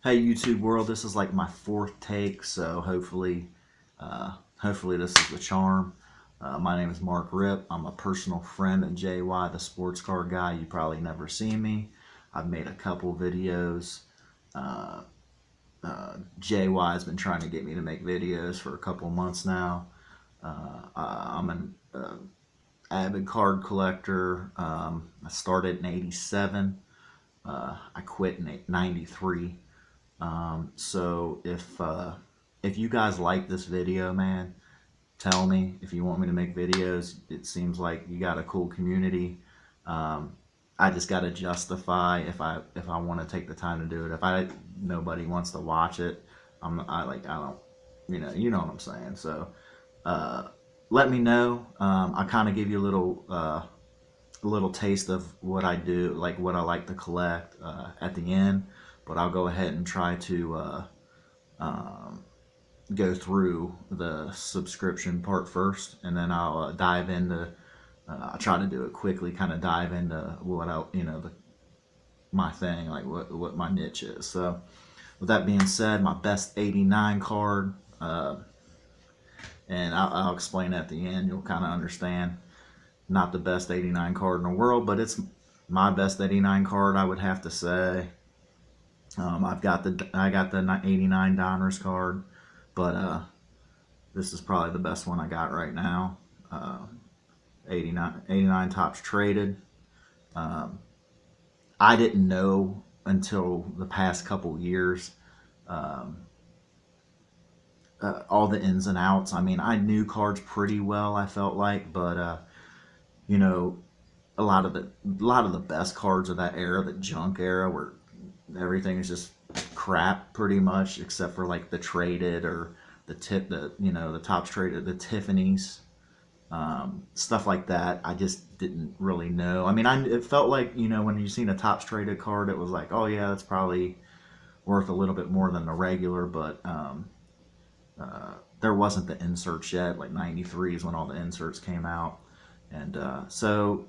Hey YouTube world, this is like my fourth take, so hopefully this is the charm. My name is Mark Rip. I'm a personal friend of JY, the sports card guy. You probably never seen me. I've made a couple videos. Uh, JY has been trying to get me to make videos for a couple months now. I'm an avid card collector. I started in '87. I quit in '93. So if you guys like this video, man, tell me if you want me to make videos. It seems like you got a cool community. Um, I just got to justify if I want to take the time to do it. If nobody wants to watch it, I don't, you know what I'm saying. So uh, let me know. I kind of give you a little taste of what I do, like what I like to collect at the end. But I'll go ahead and try to um, go through the subscription part first, and then I'll dive into. I'll try to do it quickly, kind of dive into what my thing, like what my niche is. So, with that being said, my best '89 card, and I'll explain at the end. You'll kind of understand. Not the best '89 card in the world, but it's my best '89 card, I would have to say. I got the '89 Donruss card, but this is probably the best one I got right now. Uh, 89 Topps traded. Um, I didn't know until the past couple years um, all the ins and outs. I mean, I knew cards pretty well, I felt like, but you know, a lot of the best cards of that era, the junk era, where everything is just crap pretty much, except for like the traded or the Topps traded, the Tiffany's, stuff like that. I just didn't really know. I mean, it felt like, when you seen a Topps traded card, it was like, oh yeah, that's probably worth a little bit more than the regular, but there wasn't the inserts yet. Like '93 is when all the inserts came out, and so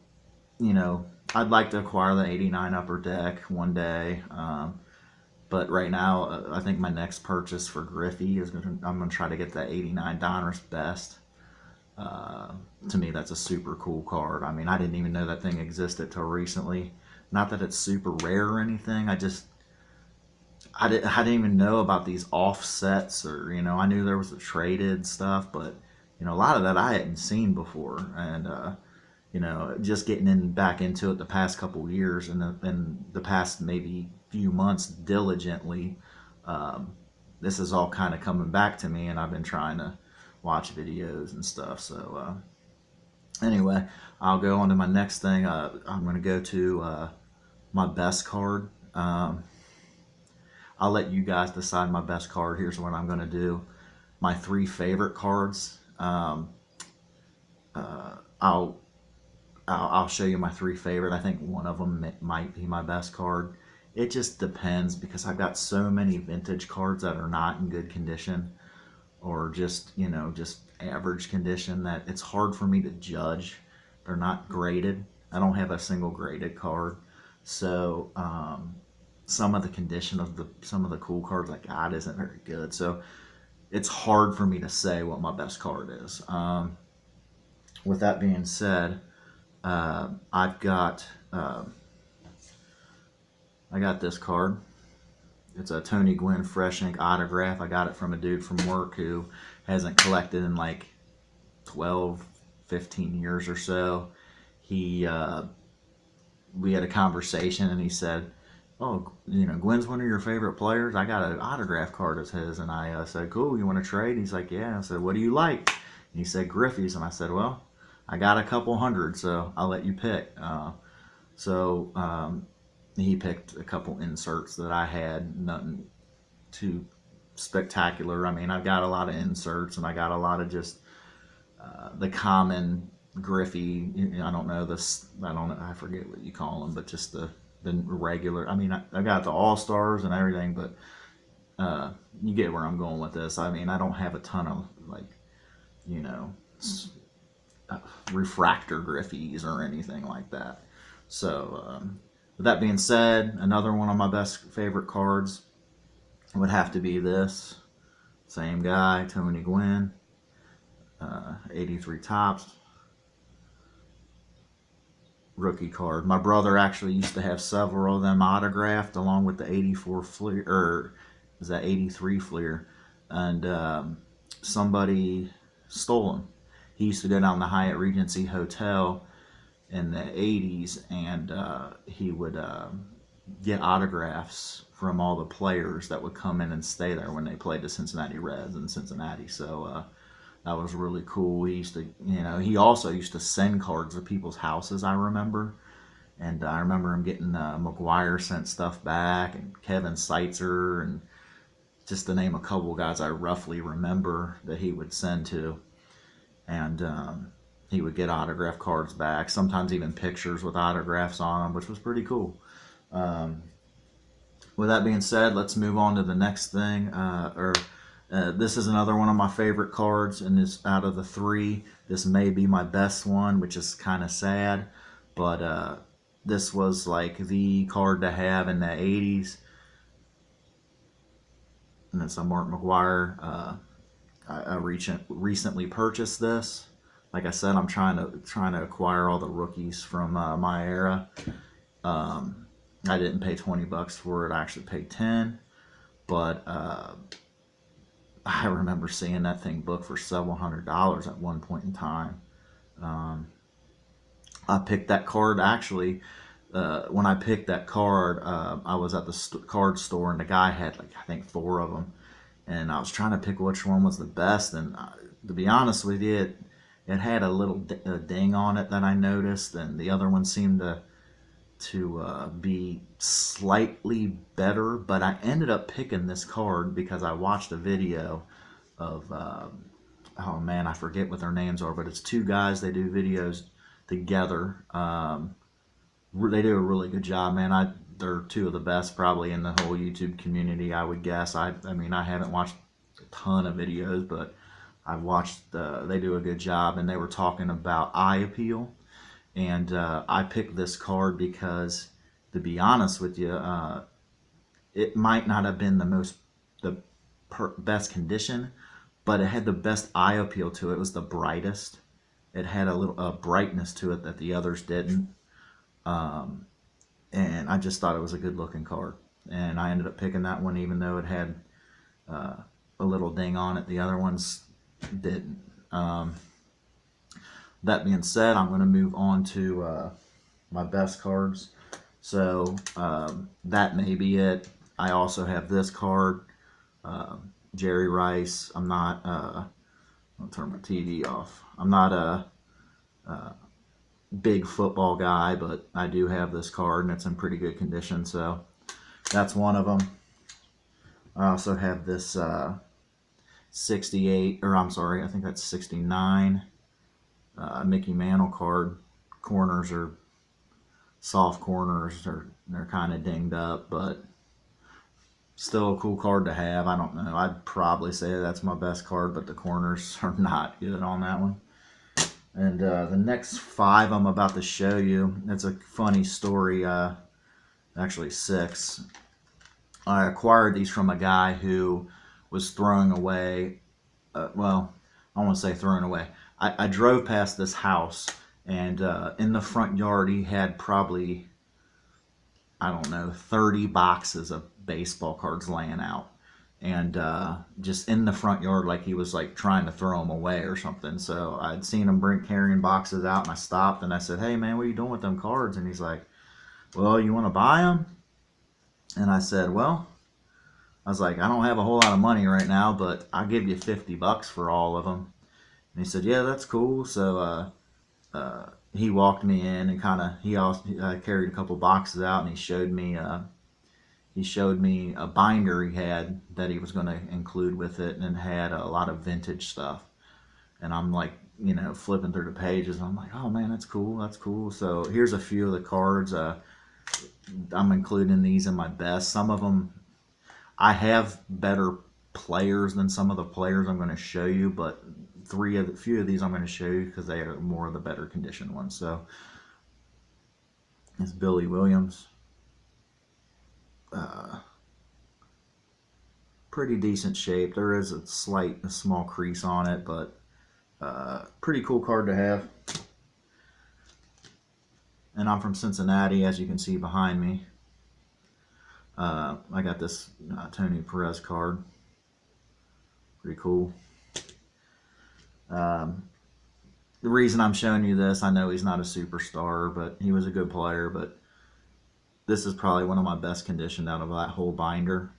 I'd like to acquire the '89 Upper Deck one day. But right now, I think my next purchase for Griffey I'm gonna try to get that '89 Donruss Best. Uh, to me, that's a super cool card. I mean, I didn't even know that thing existed till recently. Not that it's super rare or anything. I didn't even know about these offsets, or I knew there was the traded stuff, but a lot of that I hadn't seen before, and just getting back into it the past couple years, and the past maybe few months diligently, um, this is all kind of coming back to me, and I've been trying to watch videos and stuff. So anyway, I'll go on to my next thing. I'm going to go to my best card. I'll let you guys decide my best card. Here's what I'm going to do. My three favorite cards. Uh, I'll I'll show you my three favorite. I think one of them might be my best card. It just depends, because I've got so many vintage cards that are not in good condition, or just average condition, that it's hard for me to judge. They're not graded. I don't have a single graded card. So some of the condition of some of the cool cards I got isn't very good. So it's hard for me to say what my best card is. With that being said, I've got I got this card. It's a Tony Gwynn Fresh Ink autograph. I got it from a dude from work who hasn't collected in like 12, 15 years or so. We had a conversation, and he said, "Oh, Gwynn's one of your favorite players. I got an autograph card of his." And I said, "Cool, you want to trade?" He's like, "Yeah." I said, "What do you like?" And he said, "Griffey's." And I said, "Well, I got a couple hundred, so I'll let you pick." So he picked a couple inserts that I had, nothing too spectacular. I mean, I've got a lot of inserts, and I got a lot of just the common Griffey. I don't know this. I don't know. I forget what you call them, but just the regular. I mean, I got the All Stars and everything, but you get where I'm going with this. I mean, I don't have a ton of you know refractor Griffies or anything like that. So with that being said, another one of my best favorite cards. It would have to be this. Same guy, Tony Gwynn, 83 tops, rookie card. My brother actually used to have several of them autographed along with the 84 Fleer, or is that 83 Fleer? And somebody stole them. He used to go down the Hyatt Regency Hotel in the 80s, and he would get autographs from all the players that would come in and stay there when they played the Cincinnati Reds in Cincinnati. So that was really cool. He used to, he also used to send cards to people's houses, I remember. And I remember him getting McGuire sent stuff back, and Kevin Seitzer, and just to name a couple guys I roughly remember that he would send to. And he would get autograph cards back, sometimes even pictures with autographs on them, which was pretty cool. With that being said, let's move on to the next thing. This is another one of my favorite cards, and this out of the three, this may be my best one, which is kind of sad, but this was like the card to have in the 80s, and it's a Mark McGuire. I recently purchased this. Like I said, I'm trying to acquire all the rookies from my era. I didn't pay $20 for it. I actually paid 10, but I remember seeing that thing booked for several $100s at one point in time. I picked that card actually. When I picked that card, I was at the card store, and the guy had like I think 4 of them, and I was trying to pick which one was the best. And to be honest with you, it had a little ding on it that I noticed, and the other one seemed to be slightly better. But I ended up picking this card because I watched a video of oh man, I forget what their names are, but it's 2 guys. They do videos together. They do a really good job, man. They're 2 of the best probably in the whole YouTube community, I would guess. I mean, I haven't watched a ton of videos, but I've watched. They do a good job, and they were talking about eye appeal. And I picked this card because, to be honest with you, it might not have been the best condition, but it had the best eye appeal to it. It was the brightest. It had a brightness to it that the others didn't. And I just thought it was a good looking card. And I ended up picking that one even though it had a little ding on it. The other ones didn't. That being said, I'm going to move on to my best cards. So that may be it. I also have this card, Jerry Rice. I'll turn my TV off. I'm not a big football guy, but I do have this card, and it's in pretty good condition. So that's one of them. I also have this 68, or I'm sorry, I think that's 69. Mickey Mantle card. Corners are soft corners. They're kind of dinged up, but still a cool card to have. I don't know. I'd probably say that's my best card, but the corners are not good on that one. And the next 5 I'm about to show you, it's a funny story. Actually 6. I acquired these from a guy who was throwing away. Well, I won't say throwing away. I drove past this house, and in the front yard he had probably, I don't know, 30 boxes of baseball cards laying out. And just in the front yard, like he was like trying to throw them away or something. So I'd seen him carrying boxes out, and I stopped and I said, "Hey man, what are you doing with them cards?" And he's like, "Well, you want to buy them?" And I said, "Well," I was like, "I don't have a whole lot of money right now, but I'll give you $50 for all of them." And he said, "Yeah, that's cool." So he walked me in, and he also carried a couple boxes out, and he showed me a binder he had that he was going to include with it, and it had a lot of vintage stuff. And I'm like, flipping through the pages, and I'm like, "Oh man, that's cool, that's cool." So here's a few of the cards. I'm including these in my best. Some of them, I have better players than some of the players I'm going to show you, but few of these I'm going to show you because they are more of the better condition ones. So it's Billy Williams. pretty decent shape. There is a small crease on it, but pretty cool card to have. And I'm from Cincinnati, as you can see behind me. I got this Tony Perez card. Pretty cool. The reason I'm showing you this, I know he's not a superstar, but he was a good player, but this is probably one of my best conditioned out of that whole binder.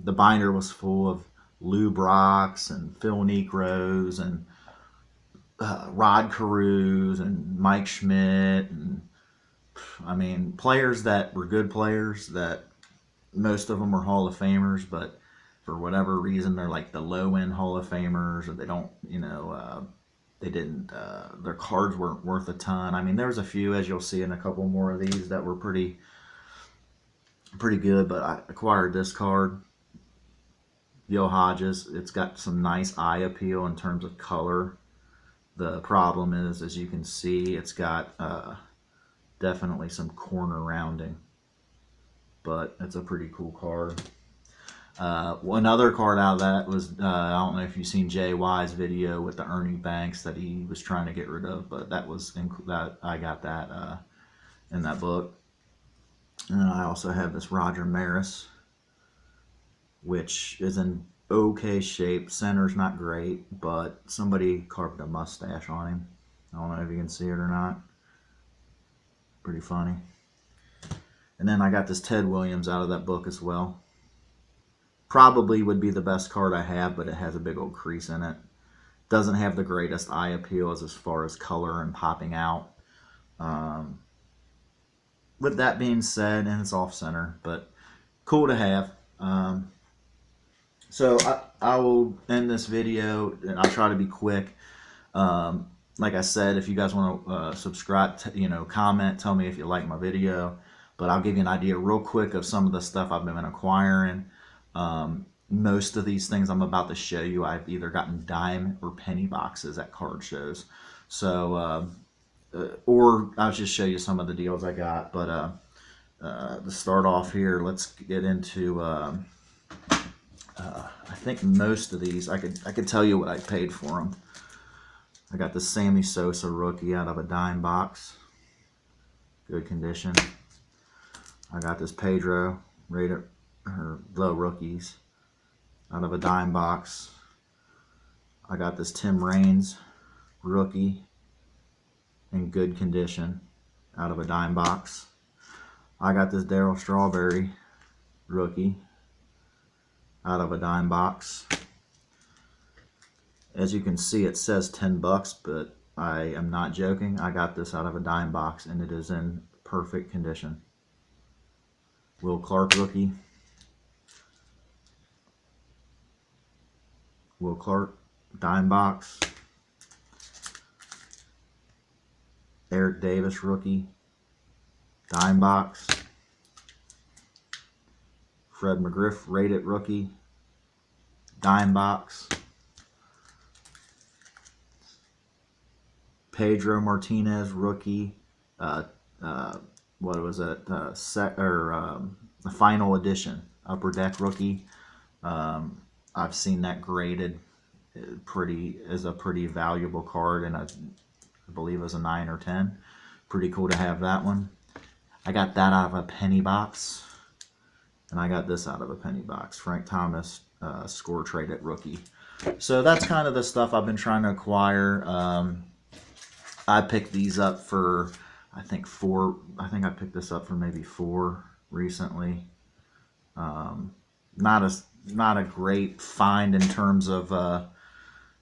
The binder was full of Lou Brocks and Phil Niekros and Rod Carews and Mike Schmidt, and I mean, players that were good players, that most of them were Hall of Famers, but for whatever reason they're like the low end Hall of Famers, or they don't, you know, they didn't, their cards weren't worth a ton. I mean, there was a few, as you'll see in a couple more of these, that were pretty good, but I acquired this card, Gil Hodges. It's got some nice eye appeal in terms of color. The problem is, as you can see, it's got definitely some corner rounding, but it's a pretty cool card. One other card out of that was, I don't know if you've seen JY's video with the Ernie Banks that he was trying to get rid of, but that was that I got that in that book. And I also have this Roger Maris, which is in okay shape. Center's not great, but somebody carved a mustache on him. I don't know if you can see it or not. Pretty funny. And then I got this Ted Williams out of that book as well. Probably would be the best card I have, but it has a big old crease in it. Doesn't have the greatest eye appeal as far as color and popping out. With that being said, and it's off center, but cool to have. So I will end this video, and I'll try to be quick. Like I said, if you guys want to subscribe, comment, tell me if you like my video. But I'll give you an idea real quick of some of the stuff I've been acquiring. Most of these things I'm about to show you, I've either gotten dime or penny boxes at card shows. So, or I'll just show you some of the deals I got. But to start off here, let's get into. I think most of these, I could tell you what I paid for them. I got the Sammy Sosa rookie out of a dime box. Good condition. I got this Pedro rated low rookies out of a dime box. I got this Tim Raines rookie in good condition out of a dime box. I got this Darryl Strawberry rookie out of a dime box. As you can see, it says $10, but I am not joking. I got this out of a dime box, and it is in perfect condition. Will Clark rookie. Will Clark dime box. Eric Davis rookie dime box. Fred McGriff rated rookie dime box. Pedro Martinez rookie, what was it? The final edition upper deck rookie. I've seen that graded as a pretty valuable card, and I believe it was a 9 or 10. Pretty cool to have that one. I got that out of a penny box, and I got this out of a penny box. Frank Thomas score traded rookie. So that's kind of the stuff I've been trying to acquire. I picked these up for, I think 4. I think I picked this up for maybe 4 recently. Not a great find in terms of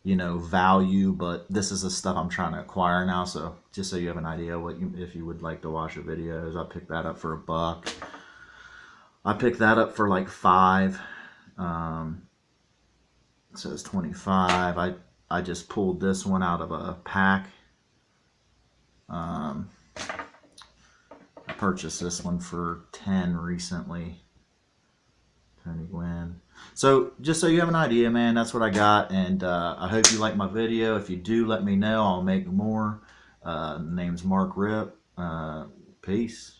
value, but this is the stuff I'm trying to acquire now. So just so you have an idea, if you would like to watch the videos, I picked that up for $1. I picked that up for like $5. It says 25. I just pulled this one out of a pack. I purchased this one for 10 recently. Tony Gwynn. So just so you have an idea, man, that's what I got, and I hope you like my video. If you do, let me know. I'll make more. Name's Mark Rip. Peace.